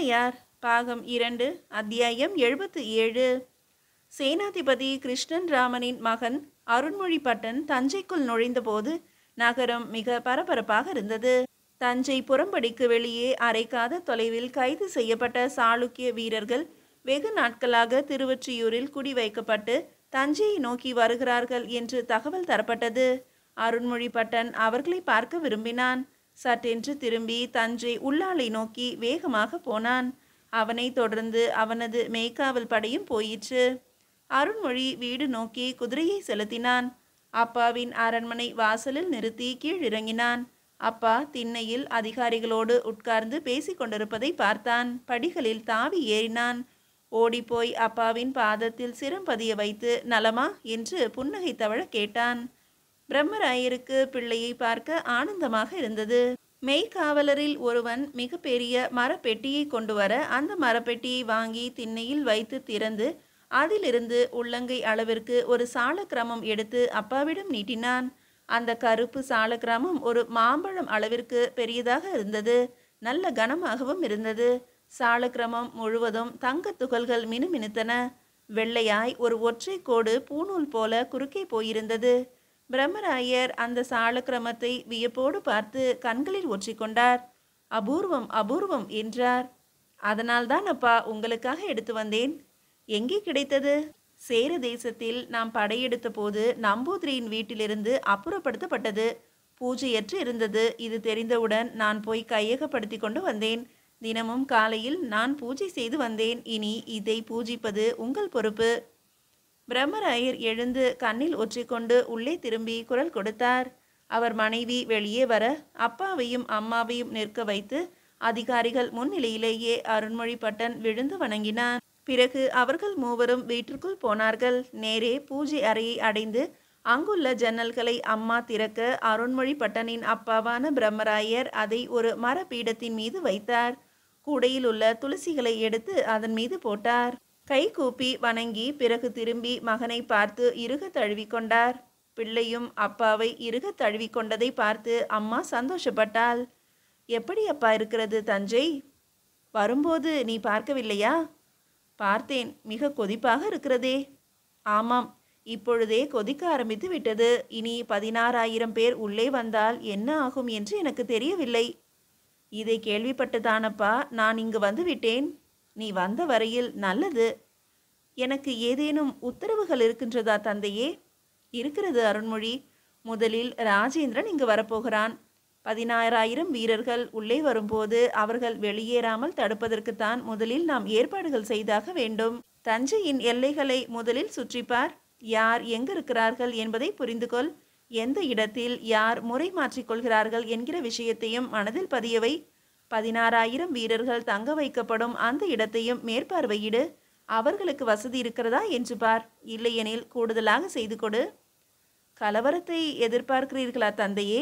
பிள்ளையார் பாகம் 2 அத்தியாயம் 77. சேனாதிபதி கிருஷ்ணன் ராமனின் மகன் அருண்மொழிபட்டன் தஞ்சைக்குள் நுழைந்தபோது நகரம் மிக பரபரப்பாக இருந்தது. தஞ்சை புறம்படிக்கு வெளியே அரைக்காத தொலைவில் கைது செய்யப்பட்ட சாளுக்கிய வீரர்கள் வெகு நாட்களாக திருவொற்றியூரில் குடி வைக்கப்பட்டு தஞ்சையை நோக்கி வருகிறார்கள் என்று தகவல் தரப்பட்டது. அருண்மொழிபட்டன் அவர்களை பார்க்க விரும்பினான். சட்டென்று திரும்பி தஞ்சை உள்ளாலை நோக்கி வேகமாக போனான். அவனை தொடர்ந்து அவனது மேய்க்காவல் படையும் போயிற்று. அருண்மொழி வீடு நோக்கி குதிரையை செலுத்தினான். அப்பாவின் அரண்மனை வாசலில் நிறுத்தி கீழிறங்கினான். அப்பா திண்ணையில் அதிகாரிகளோடு உட்கார்ந்து பேசிக் கொண்டிருப்பதை பார்த்தான். படிகளில் தாவி ஏறினான். ஓடிப்போய் அப்பாவின் பாதத்தில் சிரம் பதிய வைத்து நலமா என்று புன்னகை தவழ கேட்டான். பிரம்மராயருக்கு பிள்ளையை பார்க்க ஆனந்தமாக இருந்தது. மெய்காவலரில் ஒருவன் மிக பெரிய மரப்பெட்டியை கொண்டு வர அந்த மரப்பெட்டியை வாங்கி திண்ணையில் வைத்து திறந்து அதிலிருந்து உள்ளங்கை அளவிற்கு ஒரு சாலக்கிரமம் எடுத்து அப்பாவிடம் நீட்டினான். அந்த கருப்பு சாலக்கிரமம் ஒரு மாம்பழம் அளவிற்கு பெரியதாக இருந்தது. நல்ல கனமாகவும் இருந்தது. சாலக்கிரமம் முழுவதும் தங்கத் துகள்கள் மினுமினுத்தன. வெள்ளையாய் ஒரு ஒற்றை கோடு பூநூல் போல குறுக்கே போயிருந்தது. பிரம்மராயர் அந்த சாலக்கிரமத்தை வியப்போடு பார்த்து கண்களில் ஒற்றிக்கொண்டார். அபூர்வம் அபூர்வம் என்றார். அதனால்தான் அப்பா உங்களுக்காக எடுத்து வந்தேன். எங்கே கிடைத்தது? சேர தேசத்தில் நாம் படையெடுத்த போது நம்பூதிரியின் வீட்டிலிருந்து அப்புறப்படுத்தப்பட்டது. பூஜையற்று இருந்தது. இது தெரிந்தவுடன் நான் போய் கையகப்படுத்தி கொண்டு வந்தேன். தினமும் காலையில் நான் பூஜை செய்து வந்தேன். இனி இதை பூஜிப்பது உங்கள் பொறுப்பு. பிரம்மராயர் எழுந்து கண்ணில் ஒற்றிக்கொண்டு உள்ளே திரும்பி குரல் கொடுத்தார். அவர் மனைவி வெளியே வர அப்பாவையும் அம்மாவையும் நிற்க வைத்து அதிகாரிகள் முன்னிலையிலேயே அருண்மொழிபட்டன் விழுந்து வணங்கினார். பிறகு அவர்கள் மூவரும் வீட்டிற்குள் போனார்கள். நேரே பூஜை அறையை அடைந்து அங்குள்ள ஜன்னல்களை அம்மா திறக்க அருண்மொழிபட்டனின் அப்பாவான பிரம்மராயர் அதை ஒரு மரப்பீடத்தின் மீது வைத்தார். கூடையில் உள்ள துளசிகளை எடுத்து அதன் மீது போட்டார். கை கூப்பி வணங்கி பிறகு திரும்பி மகனை பார்த்து இறுக தழுவிக்கொண்டார். பிள்ளையும் அப்பாவை இறுக தழுவிக்கொண்டதை பார்த்து அம்மா சந்தோஷப்பட்டாள். எப்படி அப்பா இருக்கிறது தஞ்சை? வரும்போது நீ பார்க்கவில்லையா? பார்த்தேன். மிக கொதிப்பாக இருக்கிறதே. ஆமாம், இப்பொழுதே கொதிக்க ஆரம்பித்து விட்டது. இனி 16,000 பேர் உள்ளே வந்தால் என்ன ஆகும் என்று எனக்கு தெரியவில்லை. இதை கேள்விப்பட்டுதானப்பா நான் இங்கு வந்து விட்டேன். நீ வந்த வரையில் நல்லது. எனக்கு ஏதேனும் உத்தரவுகள் இருக்கின்றதா தந்தையே? இருக்கிறது அருண்மொழி. முதலில் ராஜேந்திரன் இங்கு வரப்போகிறான். 16,000 வீரர்கள் உள்ளே வரும்போது அவர்கள் வெளியேறாமல் தடுப்பதற்குத்தான் முதலில் நாம் ஏற்பாடுகள் செய்தாக வேண்டும். தஞ்சையின் எல்லைகளை முதலில் சுற்றிப்பார். யார் எங்கு இருக்கிறார்கள் என்பதை புரிந்துகொள். எந்த இடத்தில் யார் முறை மாற்றிக்கொள்கிறார்கள் என்கிற விஷயத்தையும் மனதில் பதியவை. 16,000 வீரர்கள் தங்க வைக்கப்படும் அந்த இடத்தையும் மேற்பார்வையிடு. அவர்களுக்கு வசதி இருக்கிறதா என்று பார். இல்லையெனில் கூடுதலாக செய்து கொடு. கலவரத்தை எதிர்பார்க்கிறீர்களா தந்தையே?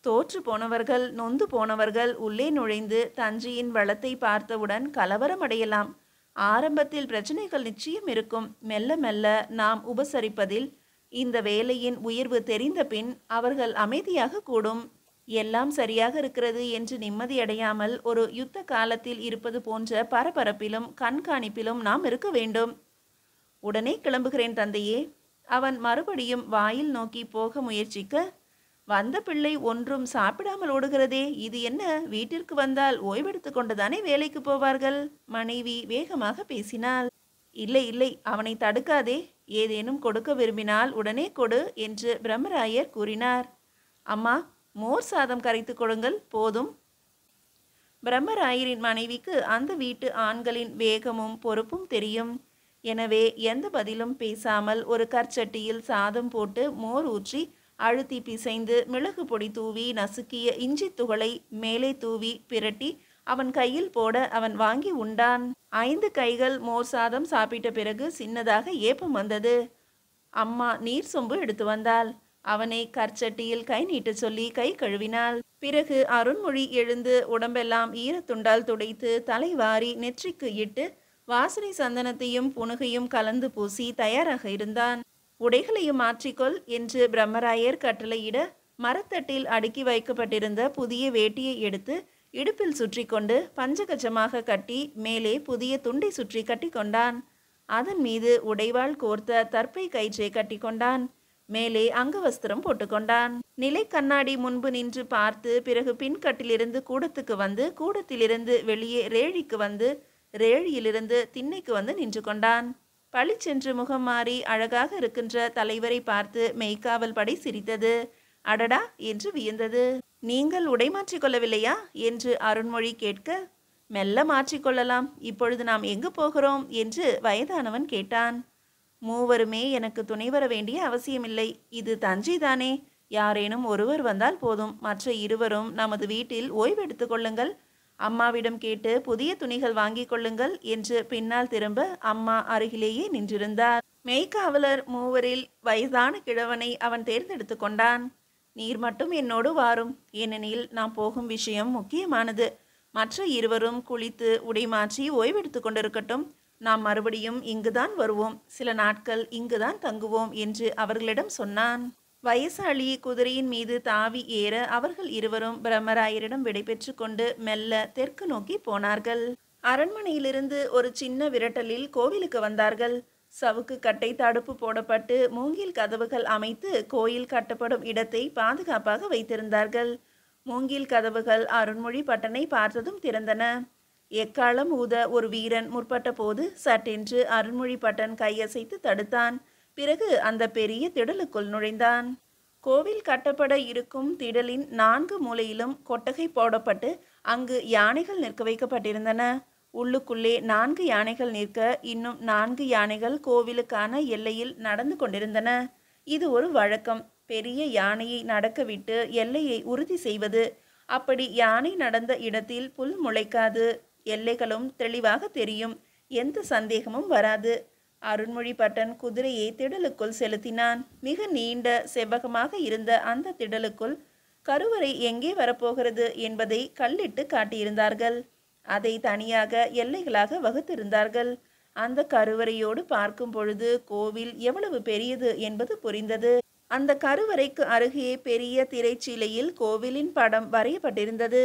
தோற்று போனவர்கள் நொந்து போனவர்கள் உள்ளே நுழைந்து தஞ்சையின் வளத்தை பார்த்தவுடன் கலவரம் அடையலாம். ஆரம்பத்தில் பிரச்சனைகள் நிச்சயம் இருக்கும். மெல்ல மெல்ல நாம் உபசரிப்பதில் இந்த வேலையின் உயர்வு தெரிந்த பின் அவர்கள் அமைதியாக கூடும். எல்லாம் சரியாக இருக்கிறது என்று நிம்மதியடையாமல் ஒரு யுத்த காலத்தில் இருப்பது போன்ற பரபரப்பிலும் கண்காணிப்பிலும் நாம் இருக்க வேண்டும். உடனே கிளம்புகிறேன் தந்தையே. அவன் மறுபடியும் வாயில் நோக்கி போக முயற்சிக்க, வந்த பிள்ளை ஒன்றும் சாப்பிடாமல் ஓடுகிறதே, இது என்ன? வீட்டிற்கு வந்தால் ஓய்வெடுத்து கொண்டுதானே வேலைக்கு போவார்கள்? மனைவி வேகமாக பேசினாள். இல்லை இல்லை, அவனை தடுக்காதே. ஏதேனும் கொடுக்க விரும்பினால் உடனே கொடு என்று பிரம்மராயர் கூறினார். அம்மா, மோர் சாதம் கரைத்து கொடுங்கள், போதும். பிரம்மராயரின் மனைவிக்கு அந்த வீட்டு ஆண்களின் வேகமும் பொறுப்பும் தெரியும். எனவே எந்த பதிலும் பேசாமல் ஒரு கற்சட்டியில் சாதம் போட்டு மோர் ஊற்றி அழுத்தி பிசைந்து மிளகு பொடி தூவி நசுக்கிய இஞ்சி துகளை மேலே தூவி பிரட்டி அவன் கையில் போட அவன் வாங்கி உண்டான். 5 கைகள் மோர் சாதம் சாப்பிட்ட பிறகு சின்னதாக ஏப்பம் வந்தது. அம்மா நீர் சொம்பு எடுத்து வந்தாள். அவனை கற்சட்டியில் கை நீட்ட சொல்லி கை கழுவினாள். பிறகு அருண்மொழி எழுந்து உடம்பெல்லாம் ஈரத்துண்டால் துடைத்து தலைவாரி நெற்றிக்கு இட்டு வாசனை சந்தனத்தையும் புனுகையும் கலந்து பூசி தயாராக இருந்தான். உடைகளையும் மாற்றிக்கொள் என்று பிரம்மராயர் கட்டளையிட மரத்தட்டில் அடுக்கி வைக்கப்பட்டிருந்த புதிய வேட்டியை எடுத்து இடுப்பில் சுற்றி கொண்டு பஞ்சகச்சமாக கட்டி மேலே புதிய துண்டை சுற்றி கட்டி கொண்டான். அதன் மீது உடைவாள் கோர்த்த தற்பை கயிற்றை கட்டி கொண்டான். மேலே அங்கவஸ்திரம் போட்டுக்கொண்டான். நிலை கண்ணாடி முன்பு நின்று பார்த்து பிறகு பின்கட்டிலிருந்து கூடத்துக்கு வந்து கூடத்திலிருந்து வெளியே ரேழிக்கு வந்து ரேழியிலிருந்து திண்ணைக்கு வந்து நின்று கொண்டான். பளிச்சென்று முகம் மாறி அழகாக இருக்கின்ற தலைவரை பார்த்து மெய்க்காவல் படை சிரித்தது. அடடா என்று வியந்தது. நீங்கள் உடை மாற்றிக்கொள்ளவில்லையா என்று அருண்மொழி கேட்க, மெல்ல மாற்றிக்கொள்ளலாம், இப்பொழுது நாம் எங்கு போகிறோம் என்று வயதானவன் கேட்டான். மூவருமே எனக்கு துணை வர வேண்டிய அவசியமில்லை, இது தஞ்சை தானே, யாரேனும் ஒருவர் வந்தால் போதும், மற்ற இருவரும் நமது வீட்டில் ஓய்வெடுத்து கொள்ளுங்கள், அம்மாவிடம் கேட்டு புதிய துணிகள் வாங்கிக் கொள்ளுங்கள் என்று பின்னால் திரும்ப அம்மா அருகிலேயே நின்றிருந்தார். மெய்க்காவலர் மூவரில் வயதான கிழவனை அவன் தேர்ந்தெடுத்து கொண்டான். நீர் மட்டும் என்னோடு வாரும், ஏனெனில் நாம் போகும் விஷயம் முக்கியமானது. மற்ற இருவரும் குளித்து உடை மாற்றி ஓய்வெடுத்து கொண்டிருக்கட்டும், நாம் மறுபடியும் இங்குதான் வருவோம், சில நாட்கள் இங்குதான் தங்குவோம் என்று அவர்களிடம் சொன்னான். வயசாளி குதிரையின் மீது தாவி ஏற அவர்கள் இருவரும் பிரம்மராயரிடம் விடைபெற்று கொண்டு மெல்ல தெற்கு நோக்கி போனார்கள். அரண்மனையிலிருந்து ஒரு சின்ன விரட்டலில் கோவிலுக்கு வந்தார்கள். சவுக்கு கட்டை தடுப்பு போடப்பட்டு மூங்கில் கதவுகள் அமைத்து கோயில் கட்டப்படும் இடத்தை பாதுகாப்பாக வைத்திருந்தார்கள். மூங்கில் கதவுகள் அருண்மொழி பட்டனை பார்த்ததும் திறந்தன. எக்காலம் ஊத ஒரு வீரன் முற்பட்ட போது சட்டென்று அருண்மொழி பட்டன் கையசைத்து தடுத்தான். பிறகு அந்த பெரிய திடலுக்குள் நுழைந்தான். கோவில் கட்டப்பட இருக்கும் திடலின் 4 மூலையிலும் கொட்டகை போடப்பட்டு அங்கு யானைகள் நிற்க வைக்கப்பட்டிருந்தன. உள்ளுக்குள்ளே 4 யானைகள் நிற்க இன்னும் 4 யானைகள் கோவிலுக்கான எல்லையில் நடந்து கொண்டிருந்தன. இது ஒரு வழக்கம், பெரிய யானையை நடக்க விட்டு எல்லையை உறுதி செய்வது. அப்படி யானை நடந்த இடத்தில் புல் முளைக்காது, எல்லைகளும் தெளிவாக தெரியும், எந்த சந்தேகமும் வராது. அருண்மொழி பட்டன் குதிரையை திடலுக்குள் செலுத்தினான். மிக நீண்ட செவ்வகமாக இருந்த அந்த திடலுக்குள் கருவறை எங்கே வரப்போகிறது என்பதை கல்லிட்டு காட்டியிருந்தார்கள். அதை தனியாக எல்லைகளாக வகுத்திருந்தார்கள். அந்த கருவறையோடு பார்க்கும் பொழுது கோவில் எவ்வளவு பெரியது என்பது புரிந்தது. அந்த கருவறைக்கு அருகே பெரிய திரைச்சீலையில் கோவிலின் படம் வரையப்பட்டிருந்தது.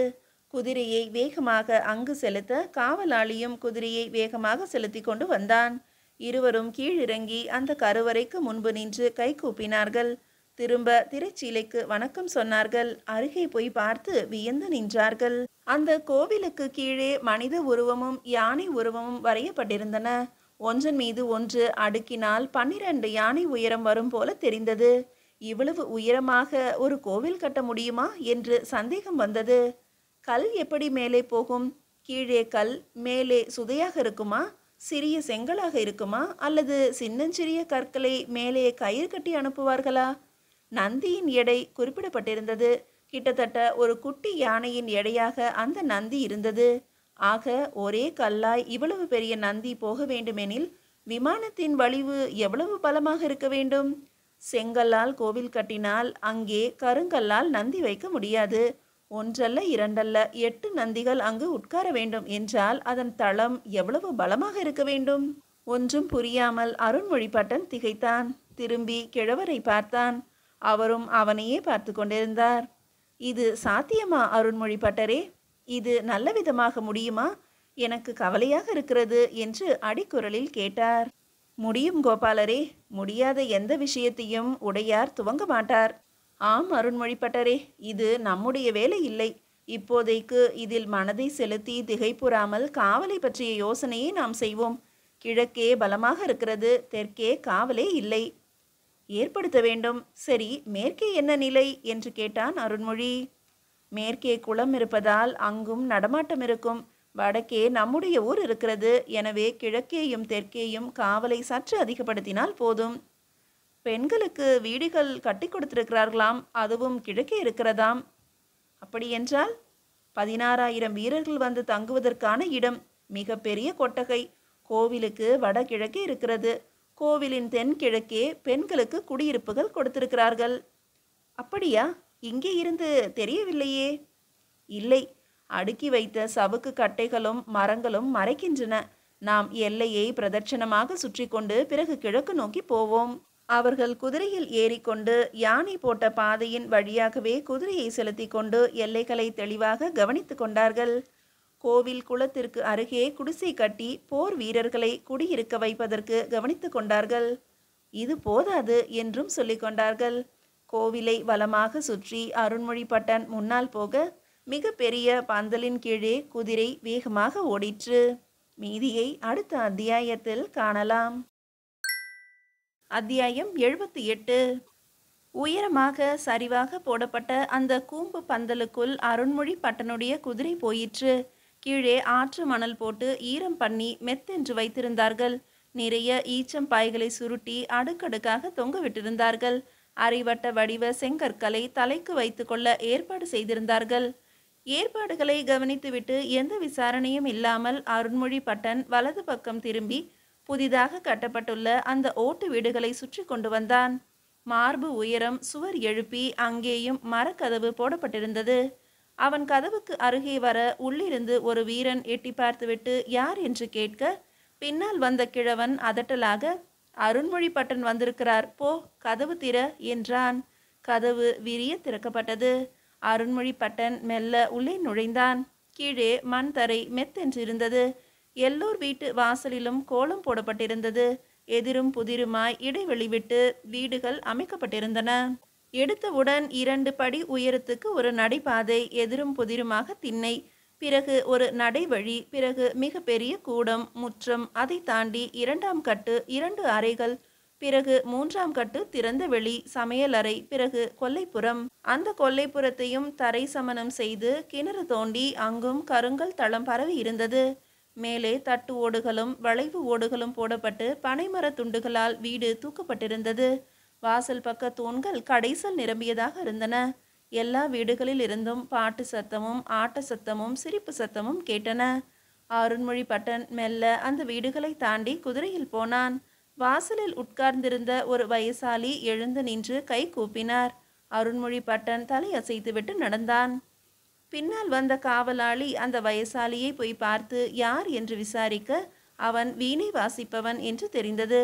குதிரையை வேகமாக அங்கு செலுத்த காவலாளியும் குதிரையை வேகமாக செலுத்தி கொண்டு வந்தான். இருவரும் கீழிறங்கி அந்த கருவறைக்கு முன்பு நின்று கை கூப்பினார்கள். திரும்ப திரைச்சீலைக்கு வணக்கம் சொன்னார்கள். அருகே போய் பார்த்து வியந்து நின்றார்கள். அந்த கோவிலுக்கு கீழே மனித உருவமும் யானை உருவமும் வரையப்பட்டிருந்தன. ஒன்றன் மீது ஒன்று அடுக்கினால் 12 யானை உயரம் வரும் போல தெரிந்தது. இவ்வளவு உயரமாக ஒரு கோவில் கட்ட முடியுமா என்று சந்தேகம் வந்தது. கல் எப்படி மேலே போகும்? கீழே கல், மேலே சுதையாக இருக்குமா? சிறிய செங்கலாக இருக்குமா? அல்லது சின்னஞ்சிறிய கற்களை மேலே கயிறு கட்டி அனுப்புவார்களா? நந்தியின் எடை குறிப்பிடப்பட்டிருந்தது. கிட்டத்தட்ட ஒரு குட்டி யானையின் எடையாக அந்த நந்தி இருந்தது. ஆக ஒரே கல்லாய் இவ்வளவு பெரிய நந்தி போக வேண்டுமெனில் விமானத்தின் வலிவு எவ்வளவு பலமாக இருக்க வேண்டும்? செங்கல்லால் கோவில் கட்டினால் அங்கே கருங்கல்லால் நந்தி வைக்க முடியாது. ஒன்றல்ல இரண்டல்ல 8 நந்திகள் அங்கு உட்கார வேண்டும் என்றால் அதன் தளம் எவ்வளவு பலமாக இருக்க வேண்டும்? ஒன்றும் புரியாமல் அருண்மொழி பட்டன் திகைத்தான். திரும்பி கிழவரை பார்த்தான். அவரும் அவனையே பார்த்து கொண்டிருந்தார். இது சாத்தியமா அருண்மொழி பட்டரே? இது நல்ல விதமாக முடியுமா? எனக்கு கவலையாக இருக்கிறது என்று அடிக்குரலில் கேட்டார். முடியும் கோபாலரே, முடியாத எந்த விஷயத்தையும் உடையார் துவங்க மாட்டார். ஆம் அருண்மொழி பட்டரே, இது நம்முடைய வேலை இல்லை. இப்போதைக்கு இதில் மனதை செலுத்தி திகைப்புறாமல் காவலை பற்றிய யோசனையை நாம் செய்வோம். கிழக்கே பலமாக இருக்கிறது, தெற்கே காவலே இல்லை. ஏற்படுத்த வேண்டும். சரி, மேற்கே என்ன நிலை என்று கேட்டான் அருண்மொழி. மேற்கே குளம் இருப்பதால் அங்கும் நடமாட்டம் இருக்கும். வடக்கே நம்முடைய ஊர் இருக்கிறது. எனவே கிழக்கேயும் தெற்கேயும் காவலை சற்று அதிகப்படுத்தினால் போதும். பெண்களுக்கு வீடுகள் கட்டி கொடுத்திருக்கிறார்களாம், அதுவும் கிழக்கே இருக்கிறதாம். அப்படியென்றால் 16,000 வீரர்கள் வந்து தங்குவதற்கான இடம். மிக பெரிய கொட்டகை கோவிலுக்கு வடகிழக்கே இருக்கிறது. கோவிலின் தென்கிழக்கே பெண்களுக்கு குடியிருப்புகள் கொடுத்திருக்கிறார்கள். அப்படியா? இங்கே இருந்து தெரியவில்லையே. இல்லை, அடுக்கி வைத்த சவுக்கு கட்டைகளும் மரங்களும் மறைக்கின்றன. நாம் எல்லையை பிரதட்சணமாக சுற்றி கொண்டு பிறகு கிழக்கு நோக்கி போவோம். அவர்கள் குதிரையில் ஏறிக்கொண்டு யானை போட்ட பாதையின் வழியாகவே குதிரையை செலுத்தி கொண்டு எல்லைகளை தெளிவாக கவனித்துக் கொண்டார்கள். கோவில் குளத்திற்கு அருகே குடிசை கட்டி போர் வீரர்களை குடியிருக்க வைப்பதற்கு கவனித்துக் கொண்டார்கள். இது போதாது என்றும் சொல்லிக் கொண்டார்கள். கோவிலை வலமாக சுற்றி அருண்மொழிபட்டன் முன்னால் போக மிக பெரிய பந்தலின் கீழே குதிரை வேகமாக ஓடிற்று. மீதியை அடுத்த அத்தியாயத்தில் காணலாம். அத்தியாயம் 78. உயரமாக சரிவாக போடப்பட்ட அந்த கூம்பு பந்தலுக்குள் அருண்மொழிபட்டனுடைய குதிரை போயிற்று. கீழே ஆற்று மணல் போட்டு ஈரம் பண்ணி மெத்தென்று வைத்திருந்தார்கள். நிறைய ஈச்சம் பாய்களை சுருட்டி அடுக்கடுக்காக தொங்க விட்டிருந்தார்கள். அரைவட்ட வடிவ செங்கற்களை தலைக்கு வைத்து கொள்ள ஏற்பாடு செய்திருந்தார்கள். ஏற்பாடுகளை கவனித்துவிட்டு எந்த விசாரணையும் இல்லாமல் அருண்மொழிபட்டன் வலது பக்கம் திரும்பி புதிதாக கட்டப்பட்டுள்ள அந்த ஓட்டு வீடுகளை சுற்றி கொண்டு வந்தான். மார்பு உயரம் சுவர் எழுப்பி அங்கேயும் மரக்கதவு போடப்பட்டிருந்தது. அவன் கதவுக்கு அருகே வர உள்ளிருந்து ஒரு வீரன் எட்டி பார்த்துவிட்டு யார் என்று கேட்க, பின்னால் வந்த கிழவன் அதட்டலாக, அருண்மொழிபட்டன் வந்திருக்கிறார், போ கதவு திற என்றான். கதவு விரிய திறக்கப்பட்டது. அருண்மொழிபட்டன் மெல்ல உள்ளே நுழைந்தான். கீழே மண் தரை மெத்தென்றிருந்தது. எல்லோர் வீட்டு வாசலிலும் கோலம் போடப்பட்டிருந்தது. எதிரும் புதிருமாய் இடைவெளி விட்டு வீடுகள் அமைக்கப்பட்டிருந்தன. எடுத்தவுடன் 2 படி உயரத்துக்கு ஒரு நடைபாதை, எதிரும் புதிருமாக திண்ணை, பிறகு ஒரு நடைவழி, பிறகு மிக பெரிய கூடம், முற்றம், அதை தாண்டி 2ஆம் கட்டு, 2 அறைகள், பிறகு 3ஆம் கட்டு திறந்த வெளி, சமையலறை, பிறகு கொல்லைப்புறம். அந்த கொல்லைப்புறத்தையும் தரை சமனம் செய்து கிணறு தோண்டி அங்கும் கருங்கல் தளம் பரவி இருந்தது. மேலே தட்டு ஓடுகளும் வளைவு ஓடுகளும் போடப்பட்டு பனைமர துண்டுகளால் வீடு தூக்கப்பட்டிருந்தது. வாசல் பக்க தூண்கள் கடைசல் நிரம்பியதாக இருந்தன. எல்லா வீடுகளில் இருந்தும் பாட்டு சத்தமும் ஆட்ட சத்தமும் சிரிப்பு சத்தமும் கேட்டன. அருண்மொழிபட்டன் மெல்ல அந்த வீடுகளை தாண்டி குதிரையில் போனான். வாசலில் உட்கார்ந்திருந்த ஒரு வயசாலி எழுந்து நின்று கை கூப்பினார். அருண்மொழிபட்டன் தலை அசைத்துவிட்டு நடந்தான். பின்னால் வந்த காவலாளி அந்த வயசாலியை போய் பார்த்து யார் என்று விசாரிக்க, அவன் வீணை வாசிப்பவன் என்று தெரிந்தது.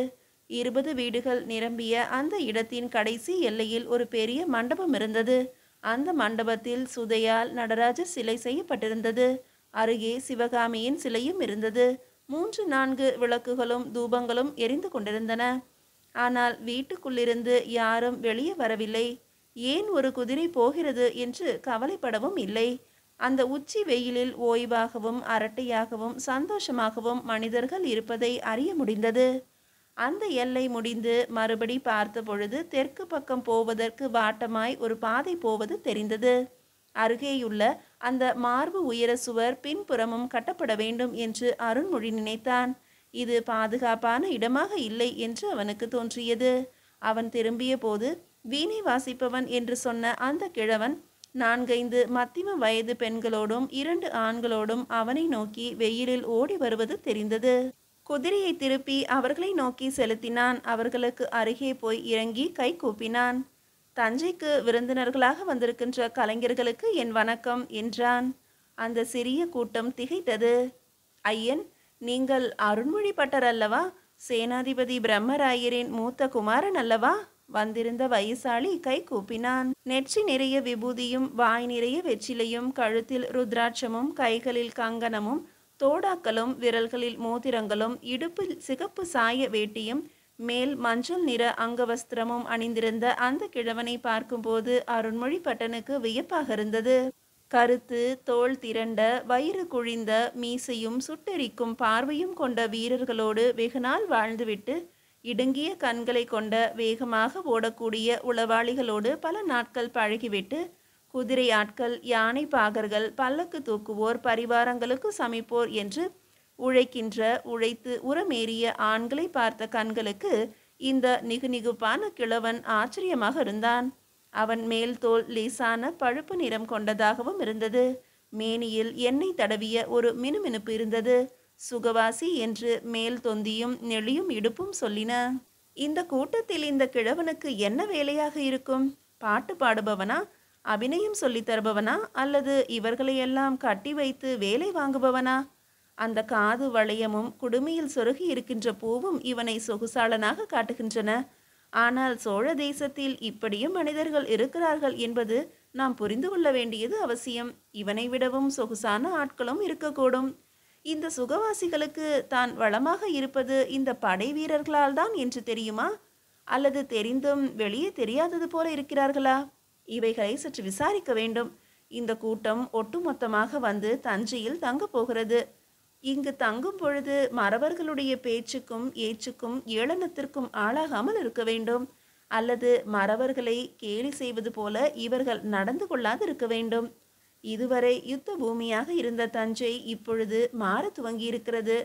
20 வீடுகள் நிரம்பிய அந்த இடத்தின் கடைசி எல்லையில் ஒரு பெரிய மண்டபம் இருந்தது. அந்த மண்டபத்தில் சுதையால் நடராஜர் சிலை செய்யப்பட்டிருந்தது. அருகே சிவகாமியின் சிலையும் இருந்தது. 3-4 விளக்குகளும் தூபங்களும் எரிந்து கொண்டிருந்தன. ஆனால் வீட்டுக்குள்ளிருந்து யாரும் வெளியே வரவில்லை. ஏன் ஒரு குதிரை போகிறது என்று கவலைப்படவும் இல்லை. அந்த உச்சி வெயிலில் ஓய்வாகவும் அரட்டையாகவும் சந்தோஷமாகவும் மனிதர்கள் இருப்பதை அறிய முடிந்தது. அந்த எல்லை முடிந்து மறுபடி பார்த்த பொழுது தெற்கு பக்கம் போவதற்கு வாட்டமாய் ஒரு பாதை போவது தெரிந்தது. அருகேயுள்ள அந்த மார்பு உயர சுவர் பின்புறமும் கட்டப்பட வேண்டும் என்று அருண்மொழி நினைத்தான். இது பாதுகாப்பான இடமாக இல்லை என்று அவனுக்கு தோன்றியது. அவன் திரும்பிய போது வீணை வாசிப்பவன் என்று சொன்ன அந்த கிழவன் 4-5 மத்திம வயது பெண்களோடும் 2 ஆண்களோடும் அவனை நோக்கி வெயிலில் ஓடி வருவது தெரிந்தது. குதிரையை திருப்பி அவர்களை நோக்கி செலுத்தினான். அவர்களுக்கு அருகே போய் இறங்கி கை கூப்பினான். தஞ்சைக்கு விருந்தினர்களாக வந்திருக்கின்ற கலைஞர்களுக்கு என் வணக்கம் என்றான். அந்த சிறிய கூட்டம் திகைத்தது. ஐயன், நீங்கள் அருண்மொழிபட்டர் அல்லவா? சேனாதிபதி பிரம்மராயரின் மூத்த குமாரன் அல்லவா? வந்திருந்த வயசாளி கை கூப்பினான். நெற்றி நிறைய விபூதியும் வாய் நிறைய வெற்றிலையும் கழுத்தில் ருத்ராட்சமும் கைகளில் கங்கணமும் தோடாக்களும் விரல்களில் மோதிரங்களும் இடுப்பில் சிகப்பு சாய வேட்டியும் மேல் மஞ்சள் நிற அங்கவஸ்திரமும் அணிந்திருந்த அந்த கிழவனை பார்க்கும்போது அருண்மொழிபட்டனுக்கு வியப்பாக இருந்தது. கருத்து தோள் திரண்ட வயிறு குழிந்த மீசையும் சுட்டெரிக்கும் பார்வையும் கொண்ட வீரர்களோடு வெகுநாள் வாழ்ந்துவிட்டு இடுங்கிய கண்களை கொண்ட வேகமாக ஓடக்கூடிய உளவாளிகளோடு பல நாட்கள் பழகிவிட்டு குதிரை ஆட்கள், யானை பாகர்கள், பல்லக்கு தூக்குவோர், பரிவாரங்களுக்கு சமைப்போர் என்று உழைத்து உரமேறிய ஆண்களை பார்த்த கண்களுக்கு இந்த நிகுநிகுப்பான கிழவன் ஆச்சரியமாக இருந்தான். அவன் மேல் தோல் லேசான பழுப்பு நிறம் கொண்டதாகவும் இருந்தது. மேனியில் எண்ணெய் தடவிய ஒரு மினுமினுப்பு இருந்தது. சுகவாசி என்று மேல் தொந்தியும் நெளியும் இடுப்பும் சொல்லின. இந்த கூட்டத்தில் இந்த கிழவனுக்கு என்ன வேலையாக இருக்கும்? பாட்டு பாடுபவனா? அபிநயம் சொல்லித் தருபவனா? அல்லது இவர்களையெல்லாம் கட்டி வைத்து வேலை வாங்குபவனா? அந்த காது வளையமும் குடுமியில் சொருகி இருக்கின்ற பூவும் இவனை சொகுசாளனாக காட்டுகின்றன. ஆனால் சோழ தேசத்தில் இப்படியும் மனிதர்கள் இருக்கிறார்கள் என்பது நாம் புரிந்து கொள்ள வேண்டியது அவசியம். இவனை விடவும் சொகுசான ஆட்களும் இருக்கக்கூடும். இந்த சுகவாசிகளுக்கு தான் வளமாக இருப்பது இந்த படை வீரர்களால் தான் என்று தெரியுமா? அல்லது தெரிந்தும் வெளியே தெரியாதது போல இருக்கிறார்களா? இவைகளை சற்று விசாரிக்க வேண்டும். இந்த கூட்டம் ஒட்டுமொத்தமாக வந்து தஞ்சையில் தங்க போகிறது. இங்கு தங்கும் பொழுது மறவர்களுடைய பேச்சுக்கும் ஏச்சுக்கும் ஏளனத்திற்கும் ஆளாகாமல் இருக்க வேண்டும். அல்லது மறவர்களை கேலி செய்வது போல இவர்கள் நடந்து கொள்ளாது இருக்க வேண்டும். இதுவரை யுத்த பூமியாக இருந்த தஞ்சை இப்பொழுது மாற துவங்கியிருக்கிறது.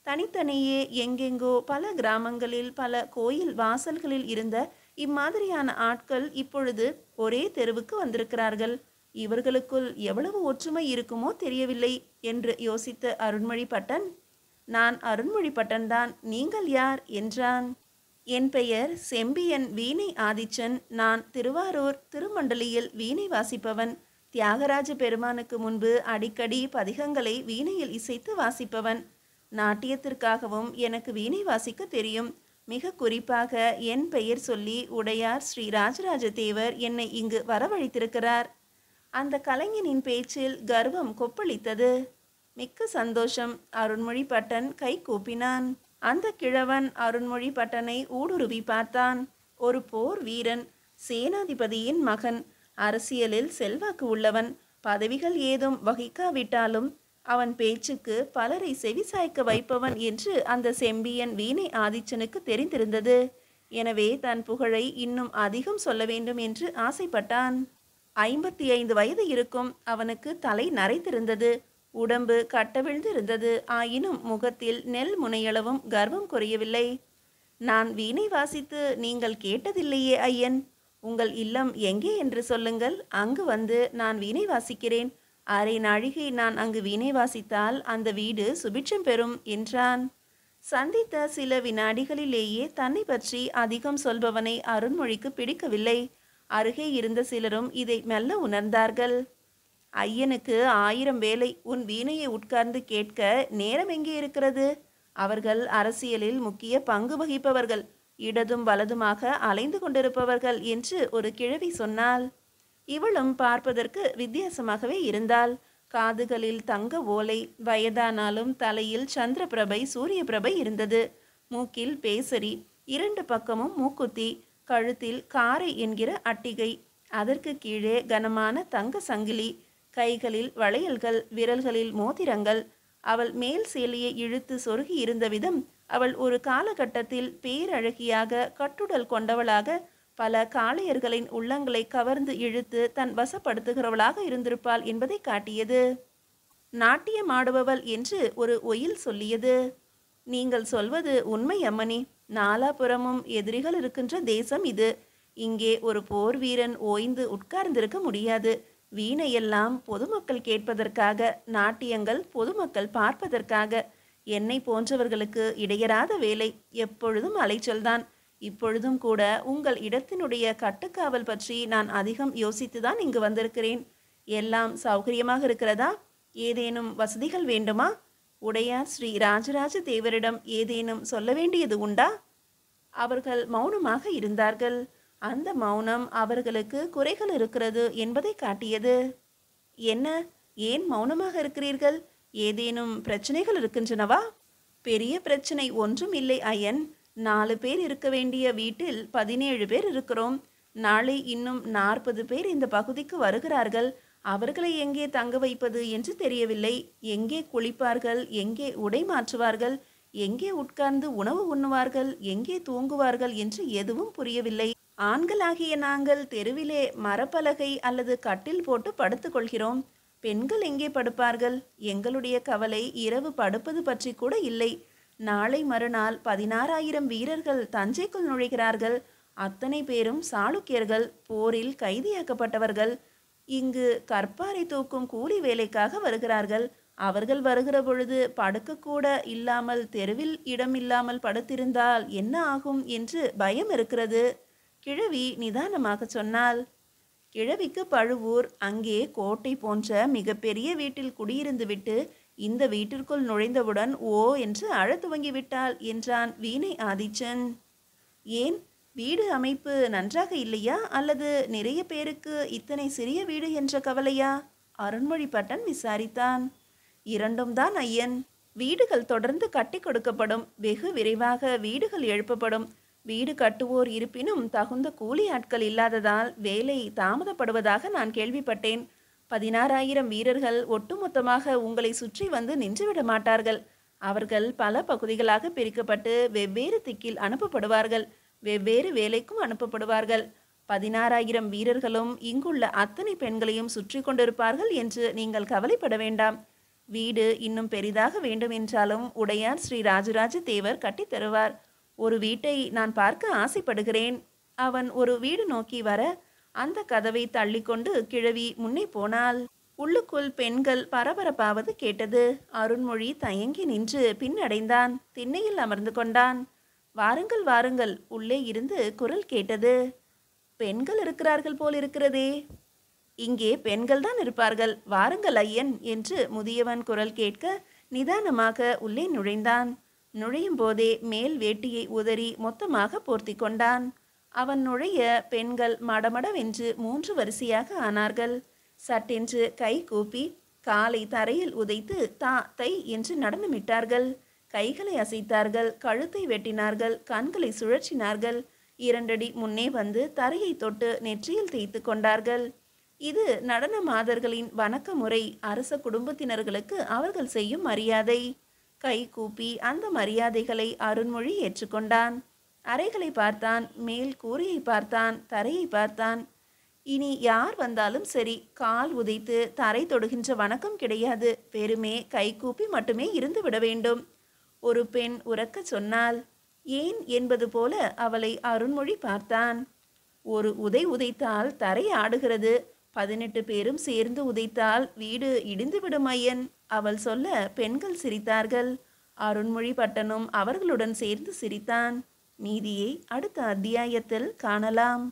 தனித்தனியே எங்கெங்கோ பல கிராமங்களில் பல கோயில் வாசல்களில் இருந்த இம்மாதிரியான ஆட்கள் இப்பொழுது ஒரே தெருவுக்கு வந்திருக்கிறார்கள். இவர்களுக்குள் எவ்வளவு ஒற்றுமை இருக்குமோ தெரியவில்லை என்று யோசித்த அருண்மொழிபட்டன், நான் அருண்மொழிபட்டன்தான், நீங்கள் யார் என்றான். என் பெயர் செம்பியன் வீணை ஆதிச்சன். நான் திருவாரூர் திருமண்டலியில் வீணை வாசிப்பவன். தியாகராஜ பெருமானுக்கு முன்பு அடிக்கடி பதிகங்களை வீணையில் இசைத்து வாசிப்பவன். நாட்டியத்திற்காகவும் எனக்கு வீணை வாசிக்க தெரியும். மிக குறிப்பாக என் பெயர் சொல்லி உடையார் ஸ்ரீ ராஜராஜ தேவர் என்னை இங்கு வரவழைத்திருக்கிறார். அந்த கலைஞனின் பேச்சில் கர்வம் கொப்பளித்தது. மிக்க சந்தோஷம். அருண்மொழிபட்டன் கை கூப்பினான். அந்த கிழவன் அருண்மொழிபட்டனை ஊடுருவி பார்த்தான். ஒரு போர் வீரன், சேனாதிபதியின் மகன், அரசியலில் செல்வாக்கு உள்ளவன். பதவிகள் ஏதும் வகிக்காவிட்டாலும் அவன் பேச்சுக்கு பலரை செவிசாய்க்க வைப்பவன் என்று அந்த செம்பியன் வீணை ஆதிச்சனுக்கு தெரிந்திருந்தது. எனவே தன் புகழை இன்னும் அதிகம் சொல்ல வேண்டும் என்று ஆசைப்பட்டான். 55 வயது இருக்கும். அவனுக்கு தலை நரைத்திருந்தது. உடம்பு கட்டவிழ்ந்து இருந்தது. ஆயினும் முகத்தில் நெல் முனையளவும் கர்வம் குறையவில்லை. நான் வீணை வாசித்து நீங்கள் கேட்டதில்லையே ஐயன். உங்கள் இல்லம் எங்கே என்று சொல்லுங்கள். அங்கு வந்து நான் வீணை வாசிக்கிறேன். அரை நாழிகை நான் அங்கு வீணை வாசித்தால் அந்த வீடு சுபிட்சம் பெறும் என்றான். சந்தித்த சில வினாடிகளிலேயே தன்னை பற்றி அதிகம் சொல்பவனை அருண்மொழிக்கு பிடிக்கவில்லை. அருகே இருந்த சிலரும் இதை மெல்ல உணர்ந்தார்கள். ஐயனுக்கு 1000 வேலை. உன் வீணையை உட்கார்ந்து கேட்க நேரம் எங்கே இருக்கிறது? அவர்கள் அரசியலில் முக்கிய பங்கு வகிப்பவர்கள், இடதும் வலதுமாக அலைந்து கொண்டிருப்பவர்கள் என்று ஒரு கிழவி சொன்னாள். இவளும் பார்ப்பதற்கு வித்தியாசமாகவே இருந்தாள். காதுகளில் தங்க ஓலை, வயதானாலும் தலையில் சந்திரபிரபை சூரிய பிரபை இருந்தது. மூக்கில் பேசரி, 2 பக்கமும் மூக்குத்தி, கழுத்தில் காரை என்கிற அட்டிகை, அதற்கு கீழே கனமான தங்க சங்கிலி, கைகளில் வளையல்கள், விரல்களில் மோதிரங்கள். அவள் மேல் சேலையை இழுத்து சொருகி இருந்த விதம் அவள் ஒரு காலகட்டத்தில் பேரழகியாக கட்டுடல் கொண்டவளாக பல காளையர்களின் உள்ளங்களை கவர்ந்து இழுத்து தன் வசப்படுத்துகிறவளாக இருந்திருப்பாள் என்பதை காட்டியது. நாட்டியம் ஆடுபவள் என்று ஒரு ஒயில் சொல்லியது. நீங்கள் சொல்வது உண்மை அம்மணி. நாலாபுறமும் எதிரிகள் இருக்கின்ற தேசம் இது. இங்கே ஒரு போர் வீரன் ஓய்ந்து உட்கார்ந்திருக்க முடியாது. வீணையெல்லாம் பொதுமக்கள் கேட்பதற்காக, நாட்டியங்கள் பொதுமக்கள் பார்ப்பதற்காக. என்னை போன்றவர்களுக்கு இடையராத வேலை. எப்பொழுதும் அலைச்சல்தான். இப்பொழுதும் கூட உங்கள் இடத்தினுடைய கட்டுக்காவல் பற்றி நான் அதிகம் யோசித்துதான் இங்கு வந்திருக்கிறேன். எல்லாம் சௌகரியமாக இருக்கிறதா? ஏதேனும் வசதிகள் வேண்டுமா? உடையார் ஸ்ரீ ராஜராஜ தேவரிடம் ஏதேனும் சொல்ல வேண்டியது உண்டா? அவர்கள் மௌனமாக இருந்தார்கள். அந்த மௌனம் அவர்களுக்கு குறைகள் இருக்கிறது என்பதை காட்டியது. என்ன, ஏன் மௌனமாக இருக்கிறீர்கள்? ஏதேனும் பிரச்சனைகள் இருக்கின்றனவா? பெரிய பிரச்சனை ஒன்றும் இல்லை ஐயன். 4 பேர் இருக்க வேண்டிய வீட்டில் 17 பேர் இருக்கிறோம். நாளை இன்னும் 40 பேர் இந்த பகுதிக்கு வருகிறார்கள். அவர்களை எங்கே தங்க வைப்பது என்று தெரியவில்லை. எங்கே குளிப்பார்கள், எங்கே உடை மாற்றுவார்கள், எங்கே உட்கார்ந்து உணவு உண்ணுவார்கள், எங்கே தூங்குவார்கள் என்று எதுவும் புரியவில்லை. ஆண்களாகிய நாங்கள் தெருவிலே மரப்பலகை அல்லது கட்டில் போட்டு படுத்துக் கொள்கிறோம். பெண்கள் எங்கே படுப்பார்கள்? எங்களுடைய கவலை இரவு படுப்பது பற்றி கூட இல்லை. நாளை மறுநாள் 16,000 வீரர்கள் தஞ்சைக்குள் நுழைகிறார்கள். அத்தனை பேரும் சாளுக்கியர்கள், போரில் கைதியாக்கப்பட்டவர்கள். இங்கு கற்பாரை தூக்கும் கூலி வேலைக்காக வருகிறார்கள். அவர்கள் வருகிற பொழுது படுக்கக்கூட இல்லாமல் தெருவில் இடமில்லாமல் படுத்திருந்தால் என்ன ஆகும் என்று பயம் இருக்கிறது. கிழவி நிதானமாக சொன்னாள். கிழவிக்கு பழுவூர். அங்கே கோட்டை போன்ற மிகப்பெரிய வீட்டில் குடியிருந்து விட்டு இந்த வீட்டிற்குள் நுழைந்தவுடன் ஓ என்று அழத் துவங்கிவிட்டாள் என்றான் வீணை ஆதிச்சன். ஏன், வீடு அமைப்பு நன்றாக இல்லையா, அல்லது நிறைய பேருக்கு இத்தனை சிறிய வீடு என்ற கவலையா? அருண்மொழிபட்டன் விசாரித்தான். இரண்டும் தான் ஐயன். வீடுகள் தொடர்ந்து கட்டி கொடுக்கப்படும். வெகு விரைவாக வீடுகள் எழுப்பப்படும். வீடு கட்டுவோர் இருப்பினும் தகுந்த கூலி ஆட்கள் இல்லாததால் வேலை தாமதப்படுவதாக நான் கேள்விப்பட்டேன். 16,000 வீரர்கள் ஒட்டுமொத்தமாக உங்களை சுற்றி வந்து நின்றுவிட மாட்டார்கள். அவர்கள் பல பகுதிகளாக பிரிக்கப்பட்டு வெவ்வேறு திக்கில் அனுப்பப்படுவார்கள். வெவ்வேறு வேலைக்கும் அனுப்பப்படுவார்கள். 16,000 வீரர்களும் இங்குள்ள அத்தனை பெண்களையும் சுற்றி கொண்டிருப்பார்கள் என்று நீங்கள் கவலைப்பட வேண்டாம். வீடு இன்னும் பெரிதாக வேண்டுமென்றாலும் உடையார் ஸ்ரீ ராஜராஜ தேவர் கட்டித் தருவார். ஒரு வீட்டை நான் பார்க்க ஆசைப்படுகிறேன். அவன் ஒரு வீடு நோக்கி வர அந்த கதவை தள்ளிக்கொண்டு கிழவி முன்னே போனாள். உள்ளுக்குள் பெண்கள் பரபரப்பாவது கேட்டது. அருண்மொழி தயங்கி நின்று பின்னடைந்தான். திண்ணையில் அமர்ந்து கொண்டான். வாருங்கள் வாருங்கள், உள்ளே இருந்து குரல் கேட்டது. பெண்கள் இருக்கிறார்கள் போல் இருக்கிறதே. இங்கே பெண்கள் தான் இருப்பார்கள், வாருங்கள் ஐயன் என்று முதியவன் குரல் கேட்க நிதானமாக உள்ளே நுழைந்தான். நுழையும் போதே மேல் வேட்டியை உதறி மொத்தமாக போர்த்தி கொண்டான். அவன் நுழைய பெண்கள் மடமடவென்று 3 வரிசையாக ஆனார்கள். சட்டென்று கை கூப்பி காலை தரையில் உதைத்து தா தை என்று நடனமிட்டார்கள். கைகளை அசைத்தார்கள், கழுத்தை வெட்டினார்கள், கண்களை சுழற்றினார்கள். 2 அடி முன்னே வந்து தரையை தொட்டு நெற்றியில் தேய்த்து கொண்டார்கள். இது நடன மாதர்களின் வணக்க முறை. அரச குடும்பத்தினர்களுக்கு அவர்கள் செய்யும் மரியாதை. கை கூப்பி அந்த மரியாதைகளை அருண்மொழி ஏற்றுக்கொண்டான். அறைகளை பார்த்தான், மேல் கூரையை பார்த்தான், தரையை பார்த்தான். இனி யார் வந்தாலும் சரி, கால் உதைத்து தரை தொடுகின்ற வணக்கம் கிடையாது. வெறுமே கை கூப்பி மட்டுமே இருந்து விட வேண்டும். ஒரு பெண் உரக்க சொன்னாள். ஏன் என்பது போல அவளை அருண்மொழி பார்த்தான். ஒரு உதை உதைத்தால் தரை ஆடுகிறது. 18 பேரும் சேர்ந்து உதைத்தால் வீடு இடிந்துவிடும் ஐயன். அவள் சொல்ல பெண்கள் சிரித்தார்கள். அருண்மொழிபட்டனும் அவர்களுடன் சேர்ந்து சிரித்தான். மீதியை அடுத்த அத்தியாயத்தில் காணலாம்.